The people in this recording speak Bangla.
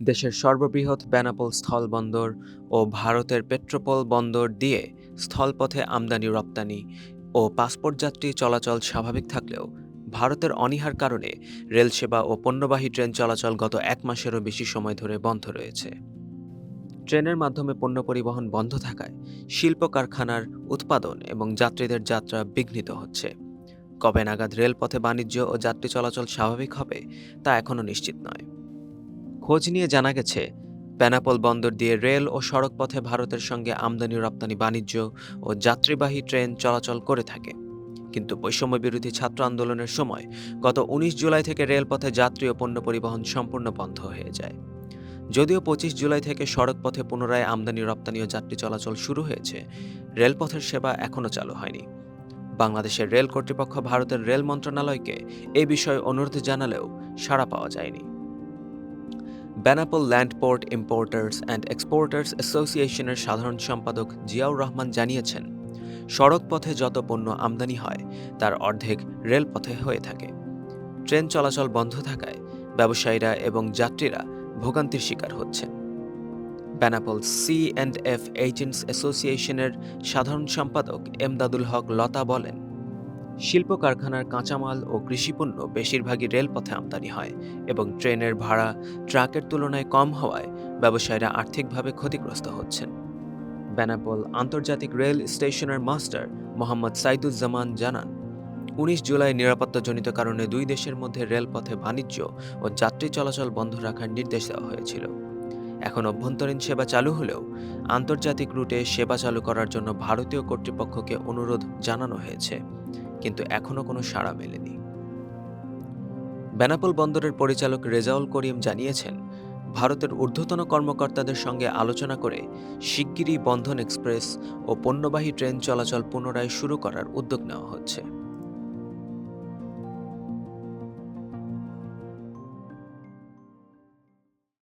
দেশের সর্ববৃহৎ বেনাপোল স্থলবন্দর ও ভারতের পেট্রোপোল বন্দর দিয়ে স্থলপথে আমদানি-রপ্তানি ও পাসপোর্ট যাত্রী চলাচল স্বাভাবিক থাকলেও ভারতের অনীহার কারণে রেলসেবা ও পণ্যবাহী ট্রেন চলাচল গত ১ মাসেরও বেশি সময় ধরে বন্ধ রয়েছে। ট্রেনের মাধ্যমে পণ্য পরিবহন বন্ধ থাকায় শিল্প কারখানার উৎপাদন এবং যাত্রীদের যাত্রা বিঘ্নিত হচ্ছে। কবে নাগাদ রেলপথে বাণিজ্য ও যাত্রী চলাচল স্বাভাবিক হবে তা এখনও নিশ্চিত নয়। খোঁজ নিয়ে জানা গেছে, বেনাপোল বন্দর দিয়ে রেল ও সড়ক পথে ভারতের সঙ্গে আমদানি-রপ্তানি বাণিজ্য ও যাত্রীবাহী ট্রেন চলাচল করে থাকে। কিন্তু বৈষম্য বিরোধী ছাত্র আন্দোলনের সময় গত ১৯ জুলাই থেকে রেলপথে যাত্রী ও পণ্য পরিবহন সম্পূর্ণ বন্ধ হয়ে যায়। যদিও ২৫ জুলাই থেকে সড়ক পথে পুনরায় আমদানি-রপ্তানি ও যাত্রী চলাচল শুরু হয়েছে, রেলপথের সেবা এখনও চালু হয়নি। বাংলাদেশের রেল কর্তৃপক্ষ ভারতের রেল মন্ত্রণালয়কে এ বিষয়ে অনুরোধ জানালেও সাড়া পাওয়া যায়নি। Benapole land port importers and exporters অ্যাসোসিয়েশনের সাধারণ সম্পাদক জিয়াউর রহমান জানিয়েছেন, সড়ক পথে যত পণ্য আমদানি হয় তার অর্ধেক রেলপথে হয়ে থাকে। ট্রেন চলাচল বন্ধ থাকায় ব্যবসায়ীরা এবং যাত্রীরা ভোগান্তির শিকার হচ্ছেন। Benapole C and F agents অ্যাসোসিয়েশনের সাধারণ সম্পাদক এমদাদুল হক লতা বলেন, শিল্প কারখানার কাঁচামাল ও কৃষিপণ্য বেশিরভাগই রেলপথে আমদানি হয় এবং ট্রেনের ভাড়া ট্রাকের তুলনায় কম হওয়ায় ব্যবসায়ীরা আর্থিকভাবে ক্ষতিগ্রস্ত হচ্ছেন। বেনাপোল আন্তর্জাতিক রেল স্টেশনের মাস্টার মোহাম্মদ সাইদুজ্জামান জানান, ১৯ জুলাই নিরাপত্তাজনিত কারণে দুই দেশের মধ্যে রেলপথে বাণিজ্য ও যাত্রী চলাচল বন্ধ রাখার নির্দেশ দেওয়া হয়েছিল। এখন অভ্যন্তরীণ সেবা চালু হলেও আন্তর্জাতিক রুটে সেবা চালু করার জন্য ভারতীয় কর্তৃপক্ষকে অনুরোধ জানানো হয়েছে, কিন্তু এখনও কোনো সাড়া মেলেনি। বেনাপোল বন্দরের পরিচালক রেজাউল করিম জানিয়েছেন, ভারতের ঊর্ধ্বতন কর্মকর্তাদের সঙ্গে আলোচনা করে শিগগিরই বন্ধন এক্সপ্রেস ও পণ্যবাহী ট্রেন চলাচল পুনরায় শুরু করার উদ্যোগ নেওয়া হচ্ছে।